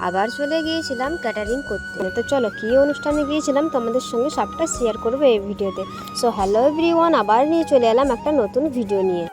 আবার চলে গিয়েছিলাম ক্যাটারিং করতে। তো চলো কি অনুষ্ঠানে গিয়েছিলাম তোমাদের সঙ্গে সবটা শেয়ার করবো এই ভিডিওতে। সো হ্যালো এভরিওয়ান, আবার নিয়ে চলে এলাম একটা নতুন ভিডিও নিয়ে।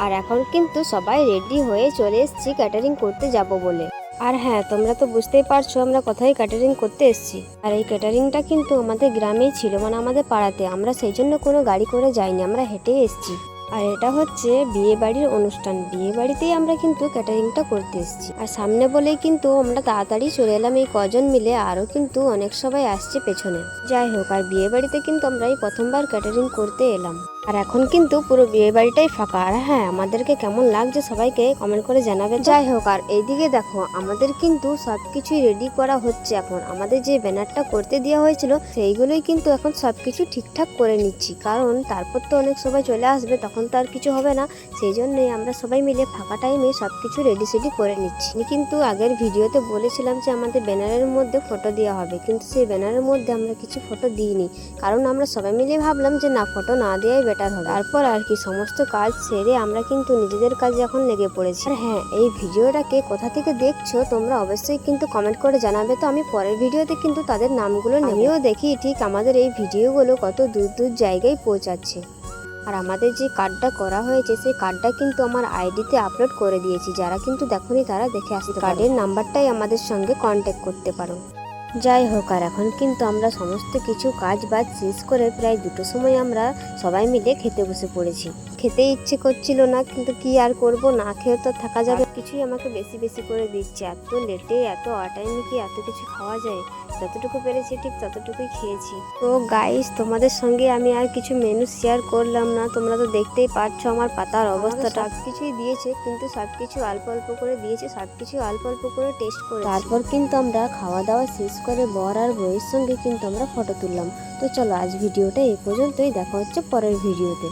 আর এখন কিন্তু সবাই রেডি হয়ে চলে এসেছি ক্যাটারিং করতে যাব বলে। আর হ্যাঁ, তোমরা তো বুঝতেই পারছো আমরা কোথায় ক্যাটারিং করতে এসেছি। আর এই ক্যাটারিংটা কিন্তু আমাদের গ্রামেই ছিল, মানে আমাদের পাড়াতে। আমরা সেই জন্য কোনো গাড়ি করে যাইনি, আমরা হেঁটেই এসেছি। আর এটা হচ্ছে বিয়ে বাড়ির অনুষ্ঠান, বিয়ে বাড়িতেই আমরা কিন্তু ক্যাটারিংটা করতে এসেছি। আর সামনে বলেই কিন্তু আমরা তাড়াতাড়ি চলে এলাম এই কজন মিলে, আরও কিন্তু অনেক সবাই আসছে পেছনে। যাই হোক, আর বিয়ে বাড়িতে কিন্তু আমরা এই প্রথমবার ক্যাটারিং করতে এলাম। আর এখন কিন্তু পুরো বিয়ে বাড়িটাই ফাঁকা। আর হ্যাঁ, আমাদেরকে কেমন লাগছে সবাইকে কমেন্ট করে জানাবে। যাই হোক, আর এইদিকে দেখো আমাদের কিন্তু সবকিছুই রেডি করা হচ্ছে। এখন আমাদের যে ব্যানারটা করতে দেওয়া হয়েছিল সেইগুলোই কিন্তু এখন সবকিছু ঠিকঠাক করে নিচ্ছি, কারণ তারপর তো অনেক সবাই চলে আসবে, তখন তো আর কিছু হবে না। সেই জন্যই আমরা সবাই মিলে ফাঁকা টাইমে সবকিছু রেডি সেডি করে নিচ্ছি। আমি কিন্তু আগের ভিডিওতে বলেছিলাম যে আমাদের ব্যানারের মধ্যে ফটো দেওয়া হবে, কিন্তু সেই ব্যানারের মধ্যে আমরা কিছু ফটো দিইনি, কারণ আমরা সবাই মিলে ভাবলাম যে না, ফটো না দেওয়াই বেটার হবে। তারপর আর কি সমস্ত কাজ সেরে আমরা কিন্তু নিজেদের কাজে এখন লেগে পড়েছি। আর হ্যাঁ, এই ভিডিওটাকে কোথা থেকে দেখছো তোমরা অবশ্যই কিন্তু কমেন্ট করে জানাবে। তো আমি পরের ভিডিওতে কিন্তু তাদের নামগুলো আমিও দেখি ঠিক আমাদের এই ভিডিওগুলো কত দূর দূর জায়গায় পৌঁছাচ্ছে। আর আমাদের যে কার্ডটা করা হয়েছে সেই কার্ডটা কিন্তু আমার আইডিতে আপলোড করে দিয়েছি, যারা কিন্তু দেখোনি তারা দেখে আসতে পারো। কার্ডের নাম্বারটাই আমাদের সঙ্গে কন্ট্যাক্ট করতে পারো। যাই হোক, আর এখন কিন্তু আমরা সমস্ত কিছু কাজ বাজ শেষ করে প্রায় 2টোর সময় আমরা সবাই মিলে খেতে বসে পড়েছি। খেতে ইচ্ছে করছিল না, কিন্তু কি আর করব, না খেয়েও তো থাকা যাবে। কিছুই আমাকে বেশি বেশি করে দিচ্ছে। এত লেটে এত আটাইমে কি এত কিছু খাওয়া যায়? যতটুকু পেরেছি ঠিক ততটুকুই খেয়েছি। তো গাইস, তোমাদের সঙ্গে আমি আর কিছু মেনু শেয়ার করলাম না, তোমরা তো দেখতেই পাচ্ছ আমার পাতার অবস্থাটা। সবকিছুই দিয়েছে, কিন্তু সবকিছু অল্প অল্প করে দিয়েছে, সবকিছু অল্প অল্প করে টেস্ট করে। তারপর কিন্তু আমরা খাওয়া দাওয়া শেষ করে বর আর বউয়ের সঙ্গে কিন্তু আমরা ফটো তুললাম। তো চলো আজ ভিডিওটা এই পর্যন্তই, দেখা হচ্ছে পরের ভিডিওতে।